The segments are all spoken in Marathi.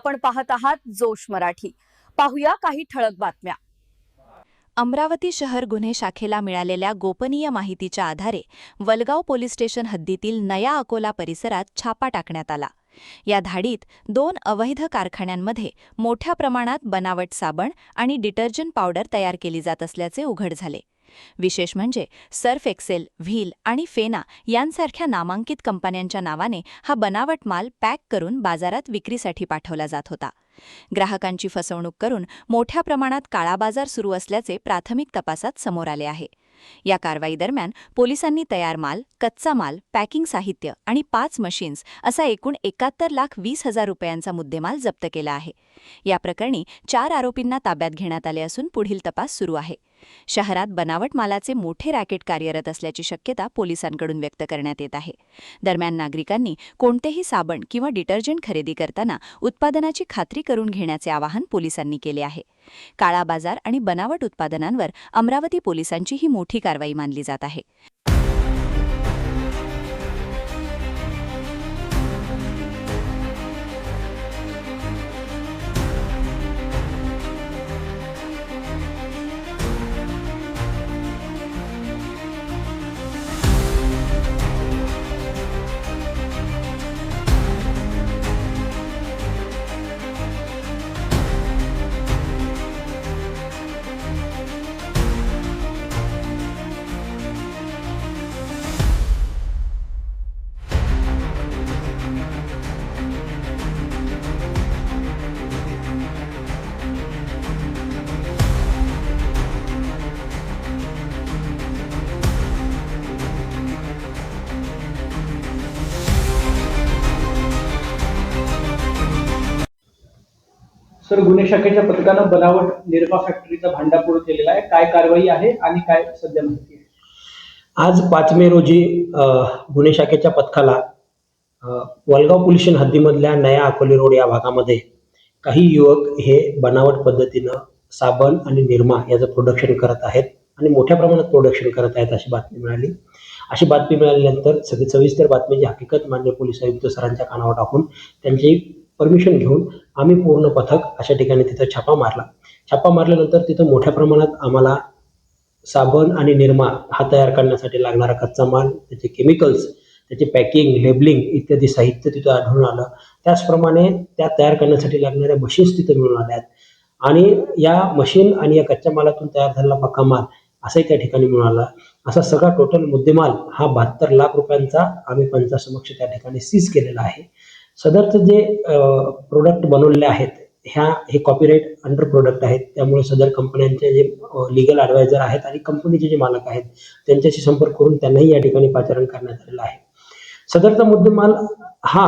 आपण पाहत आहात जोश मराठी। पाहूया काही ठळक बातम्या। अमरावती शहर गुन्हे शाखेला मिळालेल्या गोपनीय माहितीच्या आधारे वलगाव पोलीस स्टेशन हद्दीतील नया अकोला परिसरात छापा टाकण्यात आला। या धाडीत 2 अवैध कारखान्यांमध्ये मोठ्या प्रमाणात बनावट साबण आणि डिटर्जंट पावडर तयार केली जात असल्याचे उघड झाले। विशेष म्हणजे सर्फ एक्सेल, व्हील आणि फेना यांसारख्या नामांकित कंपन्यांच्या नावाने हा बनावट माल पॅक करून बाजारात विक्रीसाठी पाठवला जात होता। ग्राहकांची फसवणूक करून मोठ्या प्रमाणात काळा बाजार सुरू असल्याचे प्राथमिक तपासात समोर आले आहे। या कारवाई दरम्यान पोलिसांनी तयार माल, कच्चा माल, पॅकिंग साहित्य आणि 5 मशीन्स असा एकूण 71,20,000 रुपयांचा मुद्देमाल जप्त केला आहे। या प्रकरणी 4 आरोपींना ताब्यात घेण्यात आले असून पुढील तपास सुरू आहे। शहरात बनावट मालाचे मोठे रॅकेट कार्यरत असल्याची शक्यता पोलिसांकडून व्यक्त करण्यात येत आहे। दरम्यान नागरिकांनी कोणतेही साबण किंवा डिटर्जंट खरेदी करताना उत्पादनाची खात्री करून घेण्याचे आवाहन पोलिसांनी केले आहे। काळा बाजार आणि बनावट उत्पादनांवर अमरावती पोलिसांची ही मोठी कारवाई मानली जात आहे। सर, गुन्हे शाखेच्या पथकानं बनावट निरमा फॅक्टरीचा भांडाफोड केलेला आहे। काय कारवाई आहे आणि काय सध्या माहिती आहे? आज 5 मे रोजी गुन्हे शाखेच्या पथकाला वलगाव पोलीस स्टेशन हद्दीमधल्या नया अकोले रोड या भागामध्ये काही युवक हे बनावट पद्धतीनं साबण आणि निरमा याचं प्रोडक्शन करत आहेत आणि मोठ्या प्रमाणात प्रोडक्शन करत आहेत अशी बातमी मिळाली। अशी बातमी मिळाल्यानंतर सविस्तर बातमीची हकीकत मान्य पोलीस आयुक्त सरांच्या कानावर टाकून त्यांची परमिशन घेऊन आम्ही पूर्ण पथक अशा ठिकाणी तिथं छापा मारला। छापा मारल्यानंतर तिथं मोठ्या प्रमाणात आम्हाला साबण आणि निरमा हा तयार करण्यासाठी लागणारा कच्चा माल, त्याचे केमिकल्स, त्याचे पॅकिंग, लेबलिंग इत्यादी साहित्य तिथं आढळून आलं। त्याचप्रमाणे त्या तयार करण्यासाठी लागणाऱ्या मशीन्स तिथं मिळून आल्या आणि या मशीन आणि या कच्च्या मालातून तयार झालेला पक्का माल असाही त्या ठिकाणी मिळून आला। असा सगळा टोटल मुद्देमाल हा 72 लाख रुपयांचा आम्ही पंचासमक्ष त्या ठिकाणी सीज केलेला आहे। सदरचं जे प्रोडक्ट बनवलेले आहेत हे कॉपीराइट अंडर प्रोडक्ट आहेत, त्यामुळे सदर कंपन्यांचे जे लीगल ॲडवायझर आहेत आणि कंपनीचे जे मालक आहेत त्यांच्याशी संपर्क करून त्यांनाही या ठिकाणी पाचारण करण्यात आलेलं आहे। सदरचा मुद्देमाल हा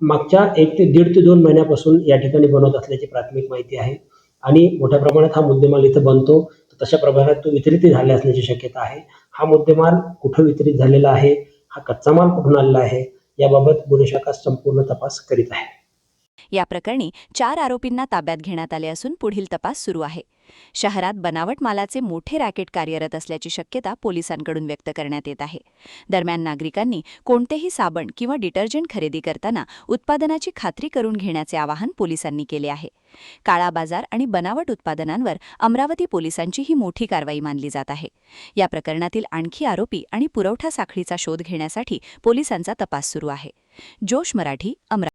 मागच्या 1 ते 1.5 ते 2 महिन्यापासून या ठिकाणी बनवत असल्याची प्राथमिक माहिती आहे आणि मोठ्या प्रमाणात हा मुद्देमाल इथं बनतो, तर तशा प्रमाणात तो वितरित झाला असण्याची शक्यता आहे। हा मुद्देमाल कुठं वितरित झालेला आहे, हा कच्चा माल कुठून आलेला आहे याबाबत गुन्हे शाखा संपूर्ण तपास करीत आहे। या प्रकरणी 4 आरोपींना ताब्यात घेण्यात आले असून पुढील तपास सुरू आहे। शहरात बनावट मालाचे मोठे रॅकेट कार्यरत असल्याची शक्यता पोलिसांकडून व्यक्त करण्यात येत आहे। दरम्यान नागरिकांनी कोणतेही साबण किंवा डिटर्जंट खरेदी करताना उत्पादनाची खात्री करून घेण्याचे आवाहन पोलिसांनी केले आहे। काळा बाजार आणि बनावट उत्पादनांवर अमरावती पोलिसांची ही मोठी कारवाई मानली जात आहे। या प्रकरणातील आणखी आरोपी आणि पुरवठा साखळीचा शोध घेण्यासाठी पोलिसांचा तपास सुरू आहे। जोश मराठी, अमरावती।